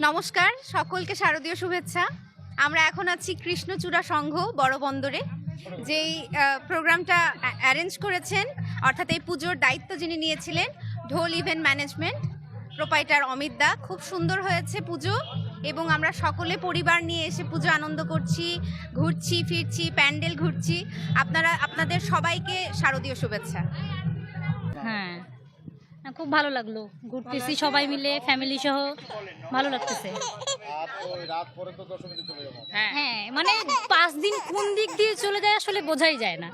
নমস্কার, সকলকে শারদীয় শুভেচ্ছা। আমরা এখন আছি কৃষ্ণচূড়া সংঘ বড় বন্দরে। যেই প্রোগ্রামটা অ্যারেঞ্জ করেছেন, অর্থাৎ এই পুজোর দায়িত্ব যিনি নিয়েছিলেন, ঢোল ইভেন্ট ম্যানেজমেন্ট প্রোপাইটার অমিত দা। খুব সুন্দর হয়েছে পুজো, এবং আমরা সকলে পরিবার নিয়ে এসে পুজো আনন্দ করছি, ঘুরছি ফিরছি, প্যান্ডেল ঘুরছি। আপনাদের সবাইকে শারদীয় শুভেচ্ছা। হ্যাঁ, খুব ভালো লাগলো, ঘুরতেছি সবাই মিলে ফ্যামিলি সহ, ভালো লাগতেছে। হ্যাঁ, মানে 5 দিন কোন দিক দিয়ে চলে যায় আসলে বোঝাই যায় না।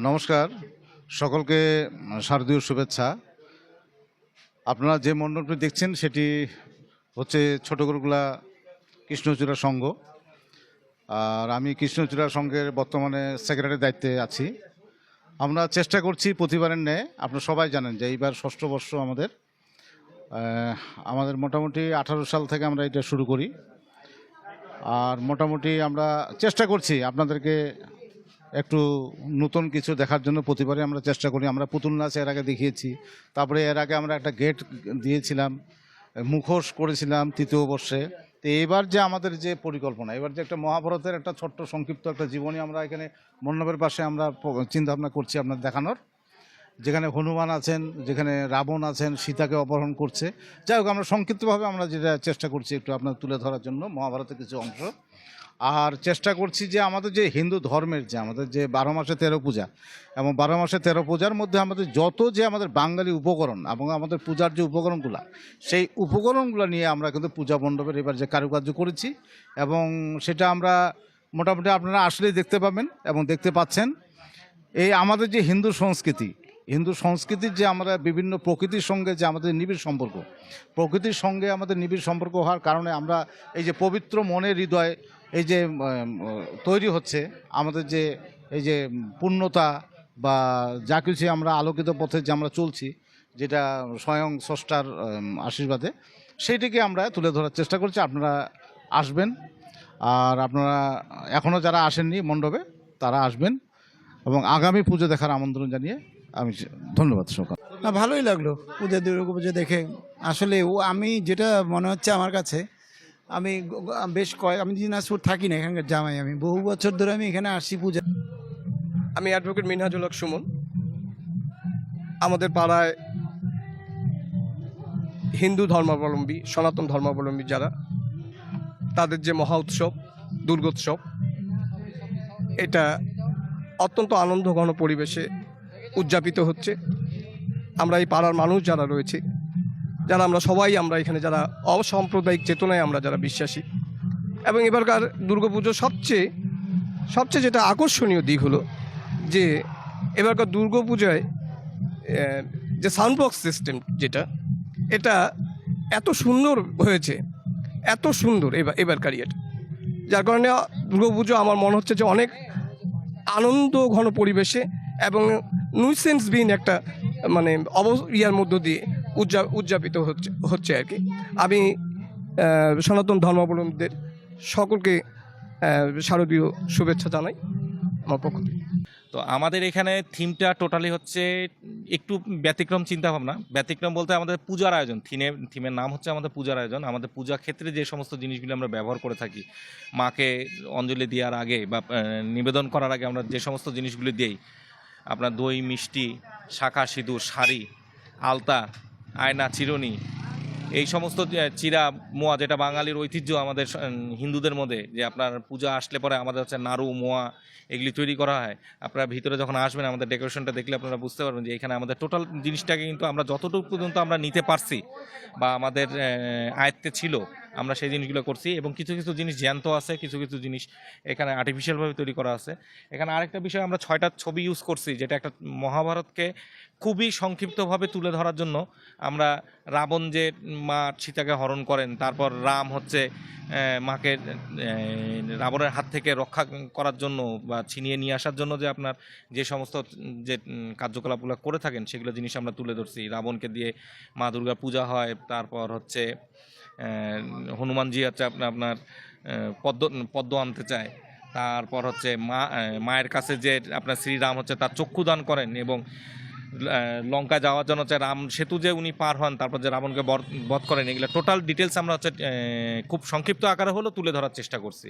নমস্কার, সকলকে শারদীয় শুভেচ্ছা। আপনারা যে মণ্ডপটি দেখছেন সেটি হচ্ছে ছোটগরুলা কৃষ্ণচূড়া সংঘ, আর আমি কৃষ্ণচূড়া সংঘের বর্তমানে সেক্রেটারির দায়িত্বে আছি। আমরা চেষ্টা করছি প্রতিবারের ন্যায়, আপনারা সবাই জানেন যে এইবার 6ষ্ঠ বর্ষ আমাদের মোটামুটি 18 সাল থেকে আমরা এটা শুরু করি। আর মোটামুটি আমরা চেষ্টা করছি আপনাদেরকে একটু নতুন কিছু দেখার জন্য। প্রতিবারে আমরা চেষ্টা করি। আমরা পুতুল নাচ এর আগে দেখিয়েছি, তারপরে এর আগে আমরা একটা গেট দিয়েছিলাম, মুখোশ করেছিলাম 3য় বর্ষে। তো এবার যে আমাদের যে পরিকল্পনা, এবার যে একটা মহাভারতের একটা ছোট্ট সংক্ষিপ্ত একটা জীবনী আমরা এখানে মণ্ডপের পাশে আমরা চিন্তাভাবনা করছি আপনার দেখানোর, যেখানে হনুমান আছেন, যেখানে রাবণ আছেন, সীতাকে অপহরণ করছে। যাই হোক, আমরা সংক্ষিপ্তভাবে আমরা যেটা চেষ্টা করছি একটু আপনার তুলে ধরার জন্য মহাভারতের কিছু অংশ। আর চেষ্টা করছি যে আমাদের যে হিন্দু ধর্মের যে আমাদের যে 12 মাসে 13 পূজা, এবং 12 মাসে 13 পূজার মধ্যে আমাদের যত যে আমাদের বাঙালি উপকরণ এবং আমাদের পূজার যে উপকরণগুলো, সেই উপকরণগুলো নিয়ে আমরা কিন্তু পূজা মণ্ডপের এবার যে কারুকার্য করেছি, এবং সেটা আমরা মোটামুটি আপনারা আসলেই দেখতে পাবেন এবং দেখতে পাচ্ছেন। এই আমাদের যে হিন্দু সংস্কৃতির যে আমরা বিভিন্ন প্রকৃতির সঙ্গে যে আমাদের নিবিড় সম্পর্ক, প্রকৃতির সঙ্গে আমাদের নিবিড় সম্পর্ক হওয়ার কারণে আমরা এই যে পবিত্র মনের হৃদয় এই যে তৈরি হচ্ছে, আমাদের যে এই যে পূর্ণতা বা যা কিছু আমরা আলোকিত পথে যে আমরা চলছি, যেটা স্বয়ং স্রষ্টার আশীর্বাদে, সেইটিকে আমরা তুলে ধরার চেষ্টা করছি। আপনারা আসবেন, আর আপনারা এখনও যারা আসেননি মণ্ডপে তারা আসবেন, এবং আগামী পুজো দেখার আমন্ত্রণ জানিয়ে আমি ধন্যবাদ। সকাল ভালোই লাগলো দুর্গা পুজো দেখে। আসলে আমি যেটা মনে হচ্ছে আমার কাছে, আমি আমি দিনাজপুর থাকি না, এখানকার জামাই। আমি বহু বছর ধরে আমি এখানে আসি পূজা। আমি অ্যাডভোকেট মিনহাজুল হক সুমন। আমাদের পাড়ায় হিন্দু ধর্মাবলম্বী, সনাতন ধর্মাবলম্বী যারা, তাদের যে মহা উৎসব দুর্গোৎসব, এটা অত্যন্ত আনন্দঘন পরিবেশে উদযাপিত হচ্ছে। আমরা এই পাড়ার মানুষ যারা রয়েছে, যারা আমরা সবাই আমরা এখানে যারা অসাম্প্রদায়িক চেতনায় আমরা যারা বিশ্বাসী, এবং এবারকার দুর্গাপুজো সবচেয়ে যেটা আকর্ষণীয় দিক হলো যে এবারকার দুর্গাপূজায় যে সাউন্ড বক্স সিস্টেম এটা এত সুন্দর হয়েছে, এত সুন্দর এবারকার ইয়েটা, যার কারণে দুর্গাপুজো আমার মনে হচ্ছে যে অনেক আনন্দ ঘন পরিবেশে এবং নুইসেন্সবিহীন একটা মানে ইয়ার মধ্য দিয়ে উদযাপিত হচ্ছে আর কি। আমি সনাতন ধর্মাবলম্বীদের সকলকে শারদীয় শুভেচ্ছা জানাই আমার পক্ষ থেকে। তো আমাদের এখানে থিমটা টোটালি হচ্ছে একটু ব্যতিক্রম চিন্তাভাবনা। ব্যতিক্রম বলতে আমাদের পূজার আয়োজন, থিমের নাম হচ্ছে আমাদের পূজার আয়োজন। আমাদের পূজা ক্ষেত্রে যে সমস্ত জিনিসগুলো আমরা ব্যবহার করে থাকি, মাকে অঞ্জলি দেওয়ার আগে বা নিবেদন করার আগে আমরা যে সমস্ত জিনিসগুলি দিই, আপনার দই, মিষ্টি, শাঁখা, সিঁদুর, শাড়ি, আলতা, আয়না, চিরুনি, এই সমস্ত চিরা মোয়া, যেটা বাঙালির ঐতিহ্য আমাদের হিন্দুদের মধ্যে, যে আপনার পূজা আসলে পরে আমাদের হচ্ছে নাড়ু, মোয়া এগুলি তৈরি করা হয়। আপনারা ভিতরে যখন আসবেন আমাদের ডেকোরেশনটা দেখলে আপনারা বুঝতে পারবেন যে এখানে আমাদের টোটাল জিনিসটাকে কিন্তু আমরা যতটুকু পর্যন্ত আমরা নিতে পারছি বা আমাদের আয়ত্তে ছিল আমরা সেই জিনিসগুলো করছি। এবং কিছু কিছু জিনিস জ্যান্ত আছে, কিছু কিছু জিনিস এখানে আর্টিফিশিয়ালভাবে তৈরি করা আছে। এখানে আরেকটা বিষয়, আমরা 6টা ছবি ইউজ করছি, যেটা একটা মহাভারতকে খুবই সংক্ষিপ্তভাবে তুলে ধরার জন্য। আমরা রাবণ যে মা সীতাকে হরণ করেন, তারপর রাম হচ্ছে মাকে রাবণের হাত থেকে রক্ষা করার জন্য বা ছিনিয়ে নিয়ে আসার জন্য যে আপনার যে সমস্ত যে কার্যকলাপগুলো করে থাকেন সেগুলো জিনিস আমরা তুলে ধরছি। রাবণকে দিয়ে মা দুর্গার পূজা হয়। তারপর হচ্ছে হনুমানজি হচ্ছে আপনার পদ্ম আনতে চায়। তারপর হচ্ছে মায়ের কাছে যে আপনার শ্রীরাম হচ্ছে তার চক্ষুদান করেন এবং লঙ্কা যাওয়ার জন্য হচ্ছে রাম সেতু যে উনি পার হন, তারপর যে রাবণকে বধ করেন, এগুলো টোটাল ডিটেলস আমরা হচ্ছে খুব সংক্ষিপ্ত আকারে হলেও তুলে ধরার চেষ্টা করছি।